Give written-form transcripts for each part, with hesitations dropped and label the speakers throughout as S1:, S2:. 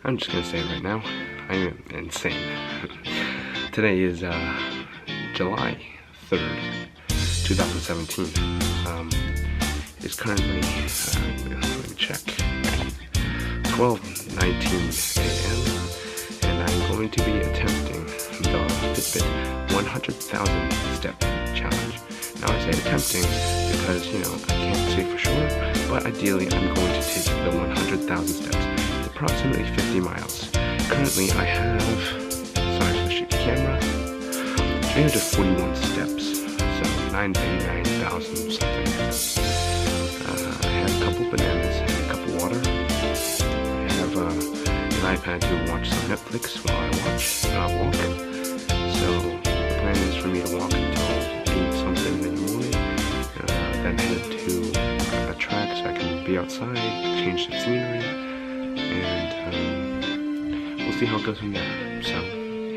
S1: I'm just gonna say it right now, I am insane. Today is July 3rd, 2017. It's currently, let me check, 12:19 a.m. and I'm going to be attempting the Fitbit 100,000 step challenge. Now I say attempting because, you know, I can't say for sure, but ideally I'm going to take the 100,000 steps. It's approximately 50 miles. Currently I have, sorry for the shaky camera, 341 steps, so 989,000 something. I have a couple bananas and a cup of water. I have an iPad to watch some Netflix while I walk. So the plan is for me to walk until 8 something in the morning, then head to a track so I can be outside, change the scenery, and we'll see how it goes from there. So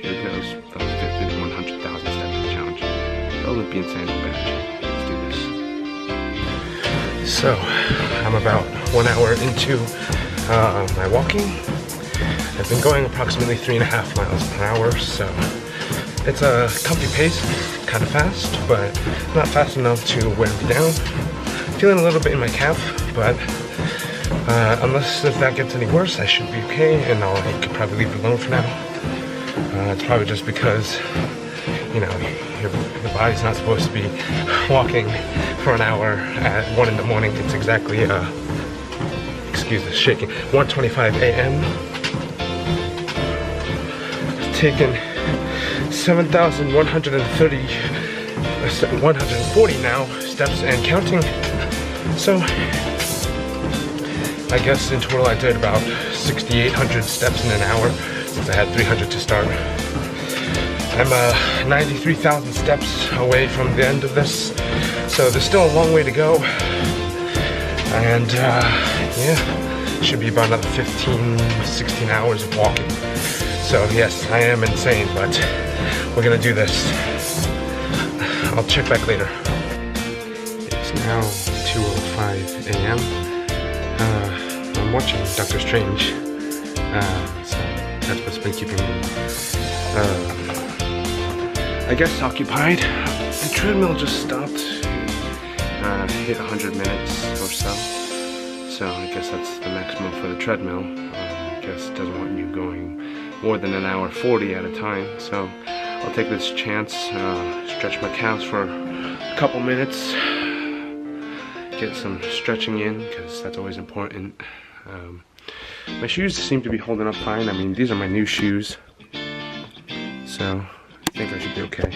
S1: here goes the 100,000 step challenge, the Olympian Sandal badge. Let's do this. So I'm about 1 hour into my walking. I've been going approximately 3.5 miles per hour, so it's a comfy pace, kind of fast, but not fast enough to wear me down. Feeling a little bit in my calf, but unless if that gets any worse, I should be okay, and I could probably leave it alone for now. It's probably just because, you know, the body's not supposed to be walking for an hour at 1 in the morning. It's exactly, excuse the shaking, 1:25 a.m. Taken 140 now steps and counting. So I guess in total I did about 6,800 steps in an hour since I had 300 to start. I'm 93,000 steps away from the end of this, so there's still a long way to go. And yeah, should be about another 15-16 hours of walking. So yes, I am insane, but we're gonna do this. I'll check back later. It's now 2:05 a.m. I'm watching Doctor Strange, so that's what's been keeping me, I guess, occupied. The treadmill just stopped, hit 100 minutes or so. So I guess that's the maximum for the treadmill. I guess it doesn't want you going more than an hour 40 at a time, so I'll take this chance, stretch my calves for a couple minutes, get some stretching in, because that's always important. My shoes seem to be holding up fine. I mean, these are my new shoes, so I think I should be okay.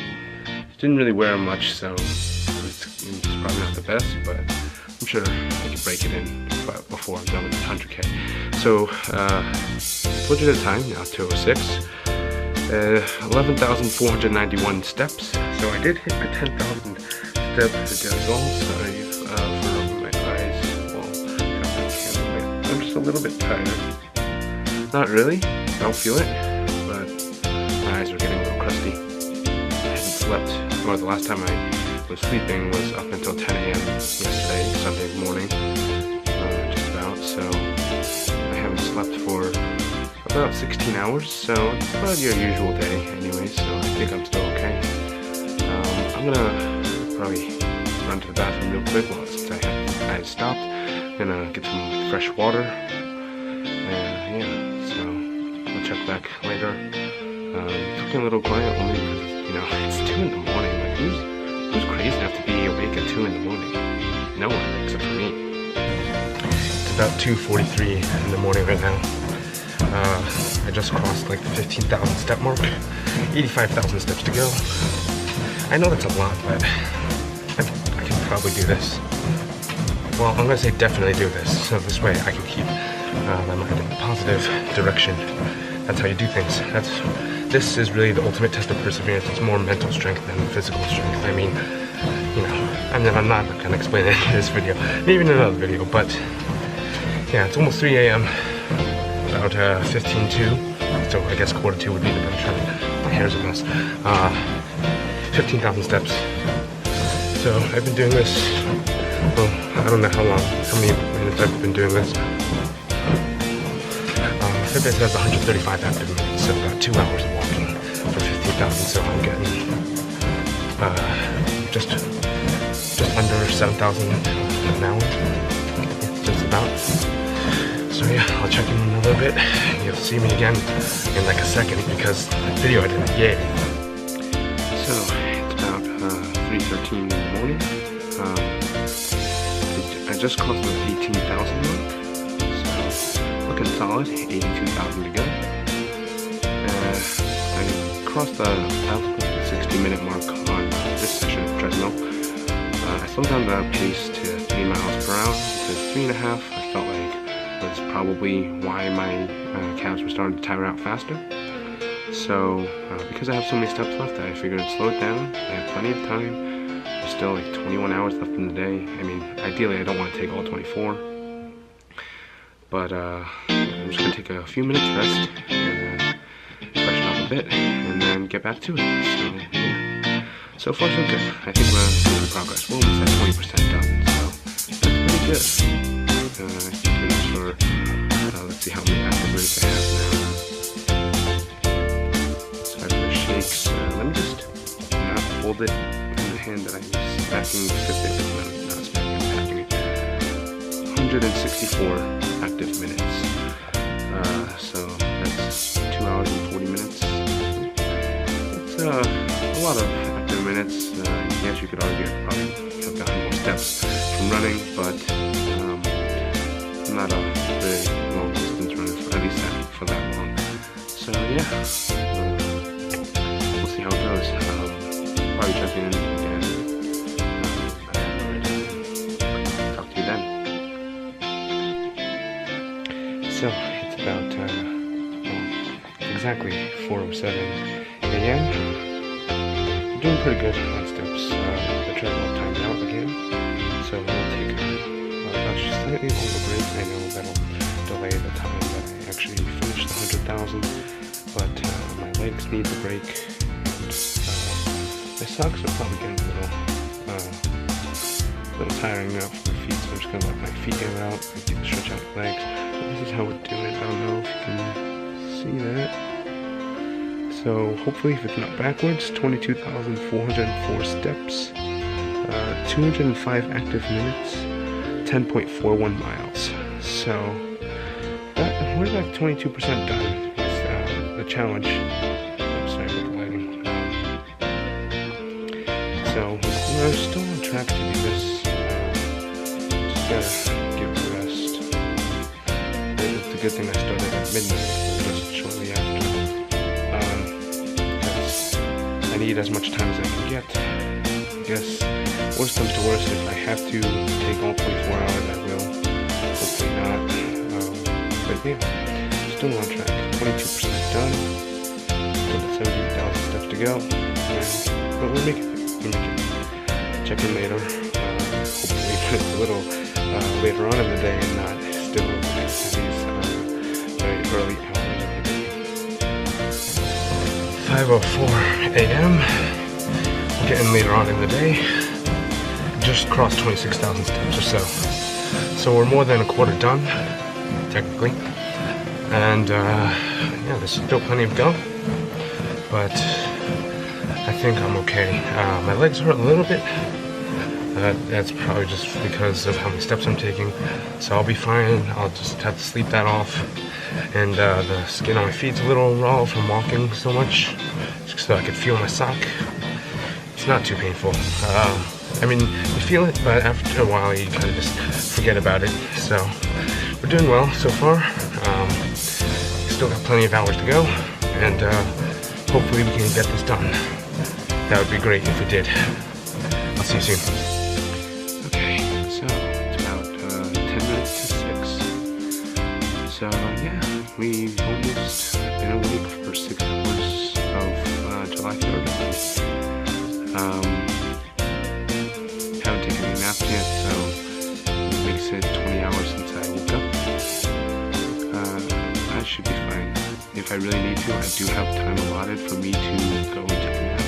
S1: Didn't really wear them much, so it's probably not the best, but I'm sure I can break it in before I'm done with 100K. So, what is the time now? 2:06. 11,491 steps. So I did hit my 10,000 step goal. Sorry for my eyes. Well, I'm just a little bit tired. Not really. Don't feel it, but my eyes are getting a little crusty. I haven't slept. Or the last time I was sleeping was up until 10 a.m. yesterday, Sunday morning, just about. So I haven't slept for about 16 hours, so it's about your usual day anyway, so I think I'm still okay. I'm gonna probably run to the bathroom real quick since I stopped. I'm gonna get some fresh water, and yeah, so I'll check back later. Talking a little quiet only because, you know, it's 2 in the morning. Like, who's crazy enough to be awake at 2 in the morning? No one, except for me. It's about 2:43 in the morning right now. I just crossed like the 15,000 step mark, 85,000 steps to go. I know that's a lot, but I can probably do this. Well, I'm gonna say definitely do this, so this way I can keep my mind in a positive direction. That's how you do things. This is really the ultimate test of perseverance. It's more mental strength than physical strength. I mean, you know, I'm not gonna explain it in this video, maybe in another video, but yeah, it's almost 3 a.m. About 15:02, so I guess 1:45 would be the better time. My hair's a mess. 15,000 steps. So I've been doing this, well, I don't know how long, how many minutes I've been doing this.
S2: Fitbit says 135 active minutes, so about 2 hours of walking for 15,000. So I'm getting just under 7,000 an hour, just about. So yeah, I'll check in a little bit. You'll see me again in like a second because video editing, yay.
S1: So it's about 3:13 in the morning. I just crossed the 18,000 mark, so looking solid. 82,000 to go. I crossed the 60-minute mark on this session of Treadmill. I slowed down the pace to 3 miles per hour to 3.5. I felt like was probably why my calves were starting to tire out faster. So because I have so many steps left, I figured I'd slow it down. I have plenty of time. There's still like 21 hours left in the day. I mean, ideally I don't want to take all 24, but I'm just gonna take a few minutes rest and freshen up a bit and then get back to it. So yeah, so far so good. I think we're making progress. We're almost at 20% done, so that's pretty good. Let's see how many active minutes I have now. Cyberlink shakes. Let me just not hold it in the hand that I'm smacking the Fitbit. No, not smacking, I'm tapping it. 164 active minutes. So that's 2 hours and 40 minutes. It's a lot of active minutes. Yes, you could argue I probably have gotten more steps from running, but I'm not a very long distance runner, for at least for that long. So yeah, we'll see how it goes. Probably check in and talk to you then. So it's about exactly 4:07 a.m. I'm doing pretty good on steps. The treadmill timed out again, so we'll take slightly longer break. I know that'll delay the time that I actually finish the 100,000, but my legs need the break, and my socks are probably getting a little tiring now for my feet, so I'm just gonna let my feet air out and stretch out my legs. But this is how we're doing it. I don't know if you can see that. So hopefully, if it's not backwards, 22,404 steps, 205 active minutes. 10.41 miles. So we're like 22% done with the challenge. I'm sorry about the lighting. So we're still on track to do this. Just gotta give it a rest. It's a good thing I started at midnight, just shortly after. Because I need as much time as I can get. I guess worst comes to worst, if I have to take all 24 hours, I will. Hopefully not. But yeah, still on track. 22% done. Still got 70,000 steps to go. But we'll make it. Check in later. Hopefully it's a little later on in the day and not still at these very early hours of the day. 5:04 a.m. Getting later on in the day. Just crossed 26,000 steps or so. So we're more than a quarter done, technically. And yeah, there's still plenty of go. But I think I'm okay. My legs hurt a little bit. That's probably just because of how many steps I'm taking. So I'll be fine. I'll just have to sleep that off. And the skin on my feet's a little raw from walking so much, so I could feel my sock. It's not too painful. I mean, you feel it, but after a while you kind of just forget about it. So we're doing well so far. Still got plenty of hours to go, and hopefully we can get this done. That would be great if we did. I'll see you soon. Okay, so it's about 10 minutes to 6. So yeah, we've almost been awake for 6 hours of July 3rd. Haven't taken any naps yet, so it makes it 20 hours since I woke up. I should be fine. If I really need to, I do have time allotted for me to go and take a nap.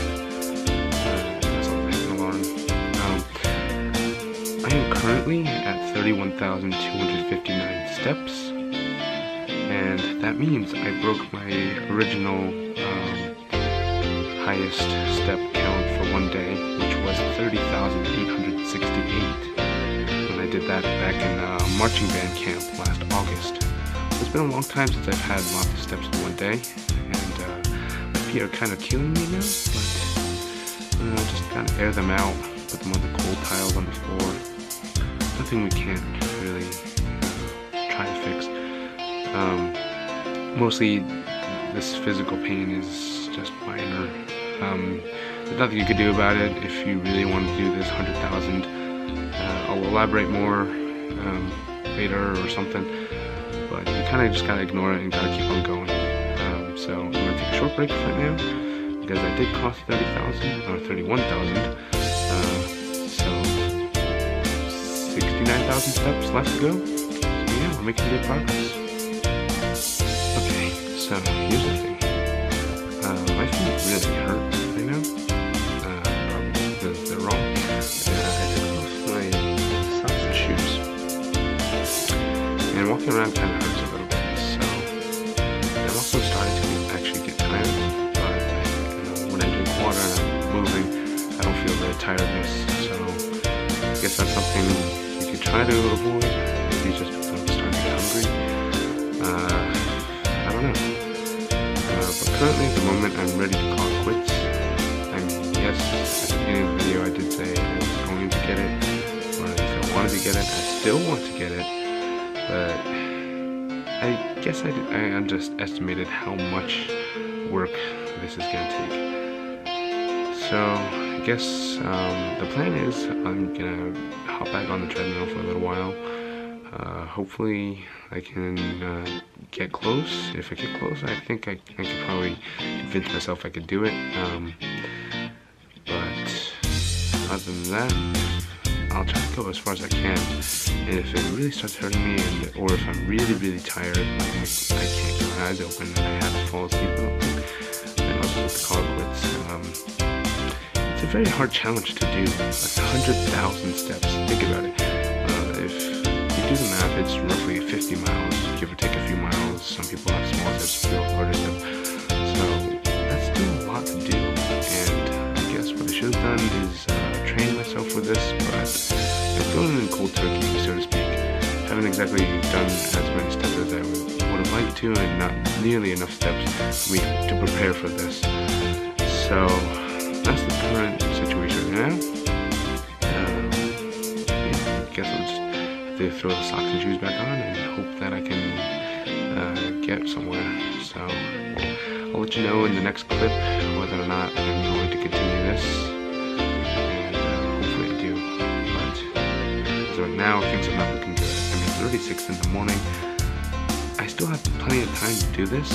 S1: As long as I have an alarm. I am currently at 31,259 steps, and that means I broke my original highest step count for one day, which was 30,868. And I did that back in marching band camp last August. It's been a long time since I've had lots of steps in one day, and my feet are kind of killing me now, but just kind of air them out, put them on the cold tiles on the floor. Nothing we can't really try to fix. Mostly this physical pain is just minor. There's nothing you could do about it if you really want to do this 100,000. I'll elaborate more later or something, but you kind of just gotta ignore it and gotta keep on going. So I'm gonna take a short break right now because I did cross 30,000 or 31,000. So 69,000 steps left to go. So yeah, we're making good progress. Okay, so here's the thing. My feet really hurt right now. Probably because they're wrong. I took off my socks and shoes. And walking around kind of hurts a little bit. So I'm also starting to actually get tired. But when I drink water and I'm moving, I don't feel the tiredness. So I guess that's something you could try to avoid. Maybe just because I'm starting to get hungry. I don't know. But currently at the moment I'm ready to call it quits. I mean, yes, at the beginning of the video I did say I was going to get it, or at least I wanted to get it. I still want to get it, but I guess I underestimated how much work this is going to take. So I guess the plan is I'm going to hop back on the treadmill for a little while. Hopefully I can get close. If I get close, I think I could probably convince myself I could do it. But other than that, I'll try to go as far as I can. And if it really starts hurting me, or if I'm really tired, like I can't keep my eyes open and I have to fall asleep, then I'll just have to call it quits. It's a very hard challenge to do. That's 100,000 steps. Think about it. Do the math, it's roughly 50 miles, give or take a few miles. Some people have small steps, some people have larger steps. So that's still a lot to do, and I guess what I should have done is train myself for this, but I'm going in cold turkey, so to speak. Haven't exactly done as many steps as I would have liked to, and not nearly enough steps to prepare for this. So that's the current situation now. I guess I'll just to throw the socks and shoes back on and hope that I can get somewhere. So I'll let you know in the next clip whether or not I'm going to continue this, and hopefully I do. But as of now, things are not looking good. I mean, it's already 6 in the morning. I still have plenty of time to do this,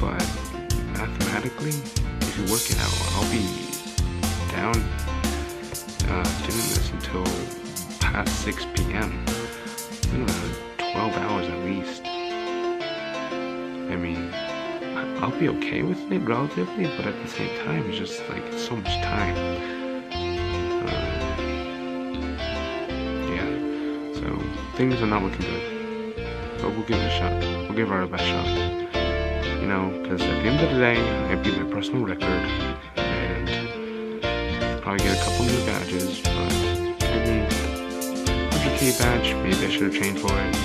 S1: but mathematically, if you work it out, I'll be down doing this until past 6 p.m. 12 hours at least. I mean, I'll be okay with it relatively, but at the same time, it's just like, it's so much time. Yeah, so things are not looking good, but we'll give it a shot. We'll give our best shot. You know, because at the end of the day, I beat my personal record, and probably get a couple new badges, but I mean, 100K badge, maybe I should have trained for it.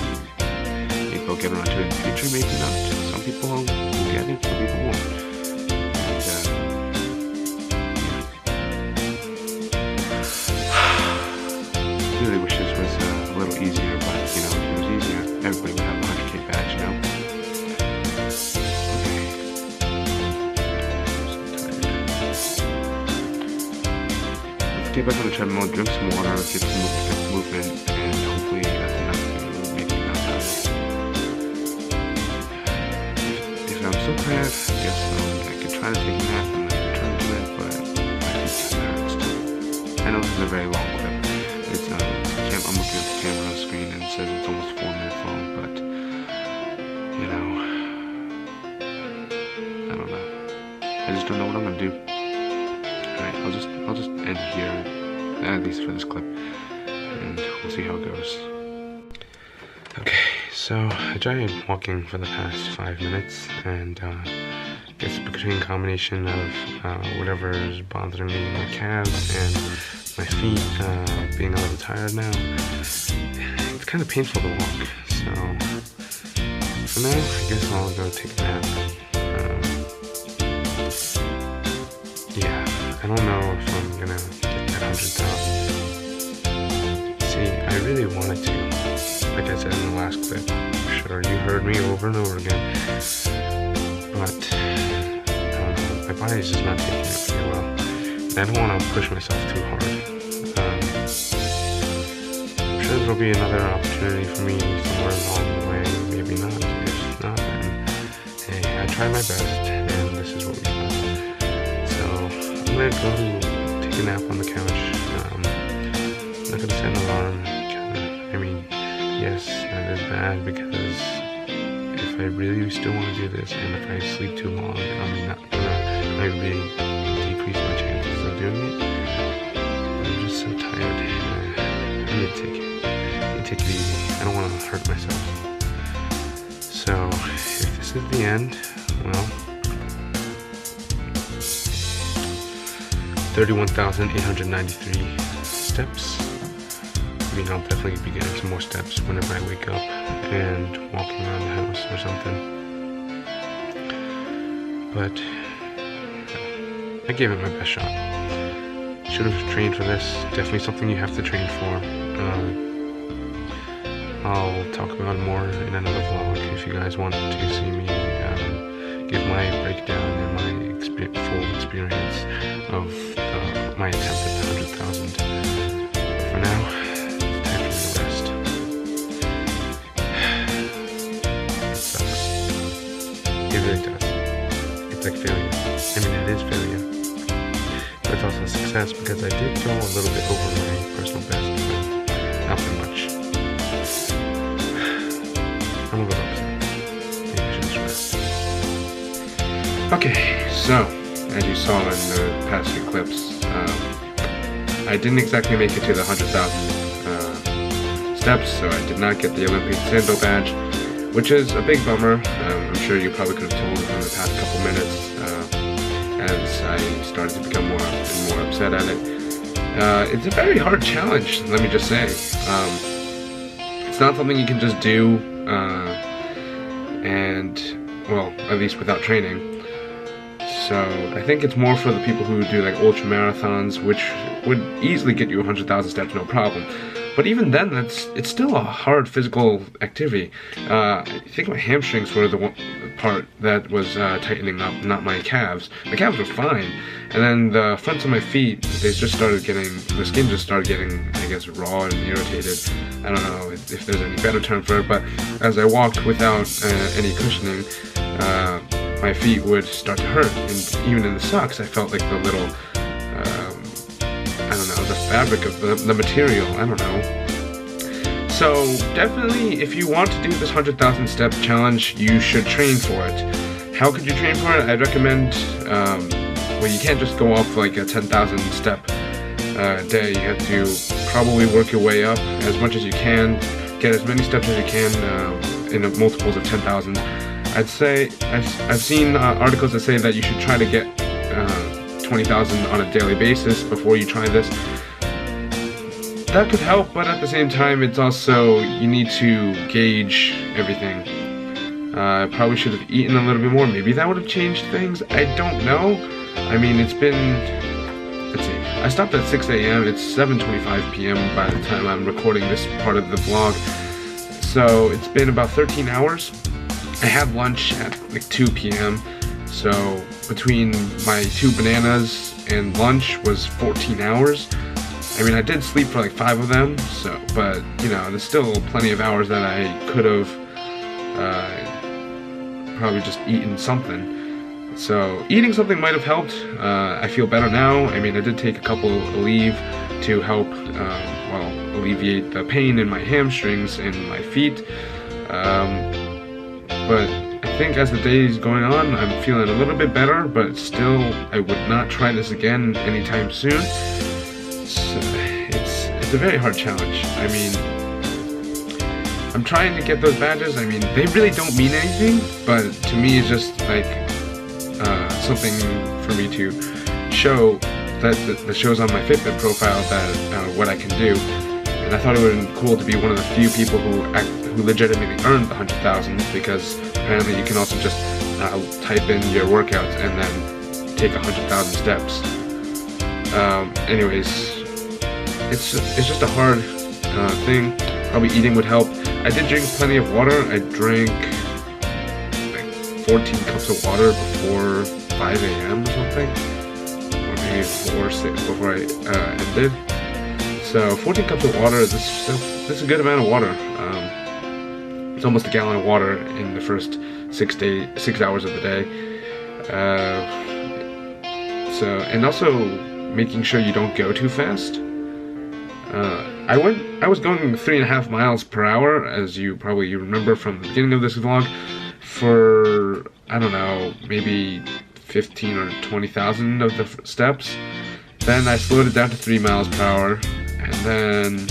S1: Maybe I'll get around to it in the future, maybe not. Some people will get it, some people won't. And really wish this was a little easier, but you know, if it was easier, everybody would have a 100K badge, you know? Okay. Let's get back on the treadmill, drink some water, get some movement, and hopefully that's enough to make me not tired. If I'm still tired, I guess I could try to take a nap and then return to it, but my feet kind of hurt still. I know this is a very long clip. It's I'm looking at the camera screen and it says it's almost 4 minutes long, but you know, I don't know. I just don't know what I'm gonna do. Alright, I'll just end here, at least for this clip, and we'll see how it goes. Okay,
S2: So I tried walking for the past 5 minutes, and I guess between combination of whatever is bothering me in my calves and my feet being a little tired now, it's kind of painful to walk. So for now, I guess I'll go take a nap. Yeah, I don't know if I'm gonna get that 100,000. See, I really wanted to. Like I said in the last clip, I'm sure you heard me over and over again, but I don't know, my body's just not taking it very well, and I don't want to push myself too hard. I'm sure there'll be another opportunity for me somewhere along the way, maybe not. If not, then hey, I tried my best, and this is what we got. So I'm gonna go take a nap on the couch. I'm not gonna set an alarm. Yes, that is bad, because if I really still want to do this, and if I sleep too long, I'm not gonna really decrease my chances of doing it. I'm just so tired. I need to take it easy. I don't want to hurt myself. So, if this is the end, well, 31,893 steps. I mean, I'll definitely be getting some more steps whenever I wake up and walking around the house or something. But I gave it my best shot. Should have trained for this. Definitely something you have to train for. I'll talk about it more in another vlog if you guys want to see me give my breakdown and my full experience of my attempt at 100,000. For now, it really does. It's like failure. I mean, it is failure. But it's also a success, because I did go a little bit over my personal best, but not by much. I'm a little upset. Maybe I should just rest. Okay, so, as you saw in the past few clips, I didn't exactly make it to the 100,000 steps, so I did not get the Olympian Sandal badge, which is a big bummer. I'm sure you probably could have told in the past couple minutes as I started to become more and more upset at it. It's a very hard challenge, let me just say. It's not something you can just do, and, well, at least without training. So I think it's more for the people who do like ultra marathons, which would easily get you 100,000 steps, no problem. But even then, it's still a hard physical activity. I think my hamstrings were the part that was tightening up, not my calves. My calves were fine, and then the fronts of my feet, the skin just started getting, I guess, raw and irritated. I don't know if there's any better term for it, but as I walked without any cushioning, my feet would start to hurt, and even in the socks, I felt like the little, I don't know, the fabric of the material, I don't know. So definitely, if you want to do this 100,000 step challenge, you should train for it. How could you train for it? I'd recommend, well, you can't just go off like a 10,000 step day. You have to probably work your way up as much as you can, get as many steps as you can in multiples of 10,000. I'd say, I've seen articles that say that you should try to get 20,000 on a daily basis before you try this. That could help, but at the same time, it's also, you need to gauge everything. I probably should have eaten a little bit more. Maybe that would have changed things. I don't know. I mean, it's been, let's see, I stopped at 6 a.m. It's 7:25 p.m. by the time I'm recording this part of the vlog. So it's been about 13 hours. I had lunch at like 2 p.m. So between my 2 bananas and lunch was 14 hours. I mean, I did sleep for like 5 of them, so, but, you know, there's still plenty of hours that I could have probably just eaten something. So eating something might have helped. I feel better now. I mean, I did take a couple of leave to help, well, alleviate the pain in my hamstrings and my feet. But I think as the day is going on, I'm feeling a little bit better, but still, I would not try this again anytime soon. So it's a very hard challenge. I mean,
S1: I'm trying to get those badges. I mean, they really don't mean anything, but to me it's just like something for me to show that shows on my Fitbit profile that what I can do. And I thought it would have been cool to be one of the few people who legitimately earned the 100,000, because apparently you can also just type in your workouts and then take 100,000 steps. Anyways, it's just a hard thing. Probably eating would help. I did drink plenty of water. I drank like 14 cups of water before 5 a.m. or something, or maybe 6 before I ended. So 14 cups of water, this is a good amount of water. It's almost a gallon of water in the first 6 hours of the day. And also making sure you don't go too fast. I was going 3.5 miles per hour, as you probably remember from the beginning of this vlog, for, I don't know, maybe 15 or 20,000 of the steps. Then I slowed it down to 3 miles per hour, and then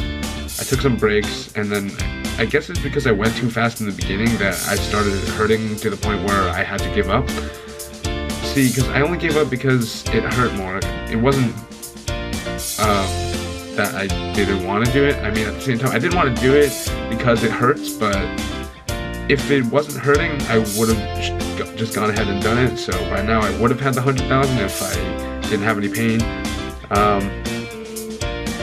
S1: I took some breaks, and then I guess it's because I went too fast in the beginning that I started hurting to the point where I had to give up. See, because I only gave up because it hurt more. It wasn't that I didn't want to do it. I mean, at the same time, I didn't want to do it because it hurts, but if it wasn't hurting, I would have just gone ahead and done it. So by now I would have had the 100,000 if I didn't have any pain.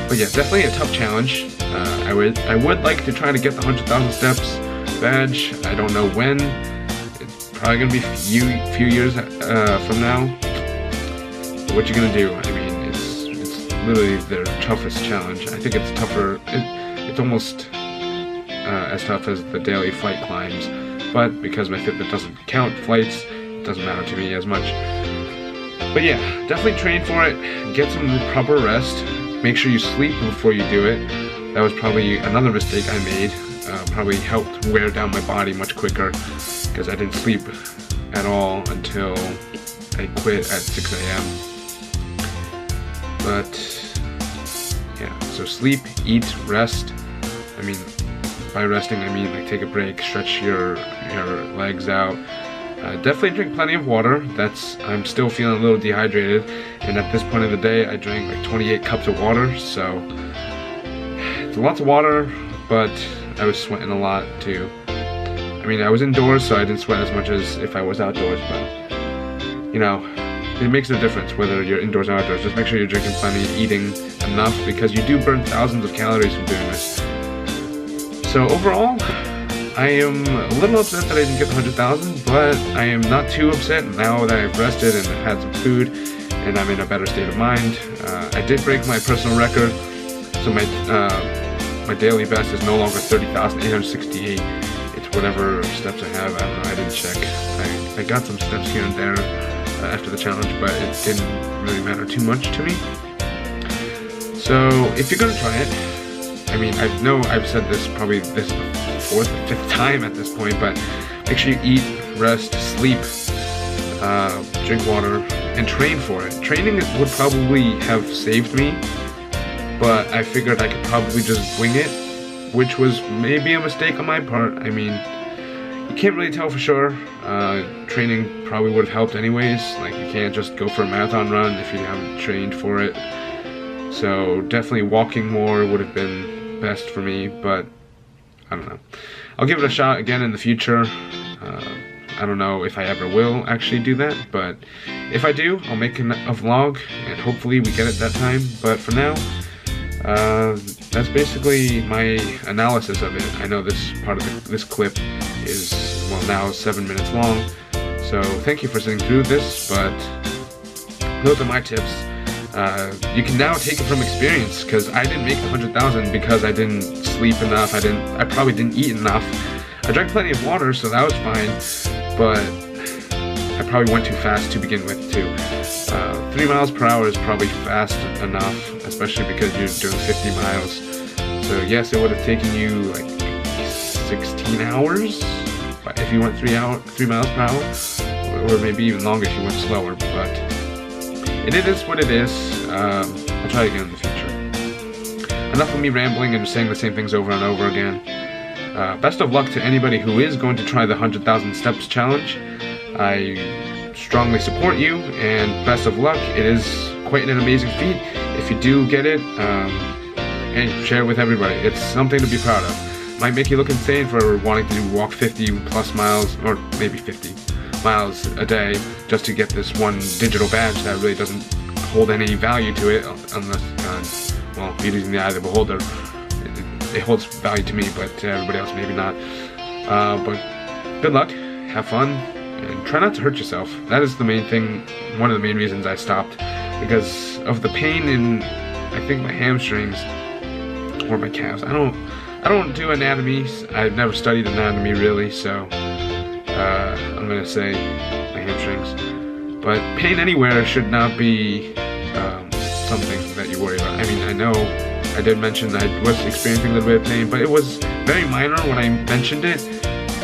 S1: But yeah, definitely a tough challenge. I would like to try to get the 100,000 steps badge. I don't know when. It's probably gonna be a few years from now. But what you gonna do? I mean, it's literally their toughest challenge. I think it's tougher. It's almost as tough as the daily flight climbs. But because my Fitbit doesn't count flights, it doesn't matter to me as much. But yeah, definitely train for it. Get some proper rest. Make sure you sleep before you do it. That was probably another mistake I made. Probably helped wear down my body much quicker, because I didn't sleep at all until I quit at 6 a.m. But yeah, so sleep, eat, rest. I mean, by resting I mean like take a break, stretch your legs out. Definitely drink plenty of water. I'm still feeling a little dehydrated, and at this point of the day I drank like 28 cups of water, so it's lots of water, but I was sweating a lot too. I mean, I was indoors, so I didn't sweat as much as if I was outdoors, but you know, it makes a difference whether you're indoors or outdoors. Just make sure you're drinking plenty, eating enough, because you do burn thousands of calories from doing this. So overall, I am a little upset that I didn't get the 100,000, but I am not too upset now that I've rested and I've had some food and I'm in a better state of mind. I did break my personal record, so my daily best is no longer 30,868. It's whatever steps I have. I don't know, I didn't check. I got some steps here and there after the challenge, but it didn't really matter too much to me. So if you're gonna try it, I mean, I know I've said this probably this 4th or 5th time at this point, but make sure you eat, rest, sleep, drink water, and train for it. Training would probably have saved me, but I figured I could probably just wing it, which was maybe a mistake on my part. I mean, you can't really tell for sure. Training probably would have helped anyways. Like, you can't just go for a marathon run if you haven't trained for it. So definitely walking more would have been best for me, but I don't know. I'll give it a shot again in the future. I don't know if I ever will actually do that, but if I do, I'll make a vlog, and hopefully we get it that time. But for now, that's basically my analysis of it. I know this part of this clip is, well, now 7 minutes long, so thank you for sitting through this, but those are my tips. You can now take it from experience, because I didn't make the 100,000 because I didn't sleep enough. I probably didn't eat enough. I drank plenty of water, so that was fine, but I probably went too fast to begin with too. 3 miles per hour is probably fast enough, especially because you're doing 50 miles. So yes, it would have taken you like 16 hours if you went 3 miles per hour, or maybe even longer if you went slower, but it is what it is. I'll try again in the future. Enough of me rambling and just saying the same things over and over again. best of luck to anybody who is going to try the 100,000 steps challenge. I strongly support you, and best of luck. It is quite an amazing feat. If you do get it, hey, share it with everybody. It's something to be proud of. Might make you look insane for wanting to walk 50 plus miles, or maybe 50 miles a day, just to get this one digital badge that really doesn't hold any value to it, unless, well, beauty's in the eye of the beholder. It holds value to me, but to everybody else maybe not. But good luck, have fun, and try not to hurt yourself. That is the main thing, one of the main reasons I stopped, because of the pain in, I think, my hamstrings or my calves. I don't do anatomy. I've never studied anatomy really, so I'm gonna say my hamstrings. But pain anywhere should not be something that you worry about. I mean, I know I did mention I was experiencing a little bit of pain, but it was very minor when I mentioned it,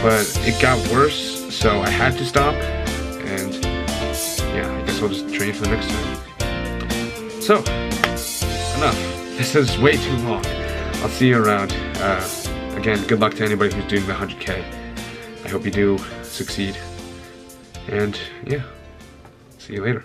S1: but it got worse, so I had to stop, and yeah, I guess I'll just train for the next time. So, enough. This is way too long. I'll see you around. Again, good luck to anybody who's doing the 100K. I hope you do succeed, and yeah, see you later.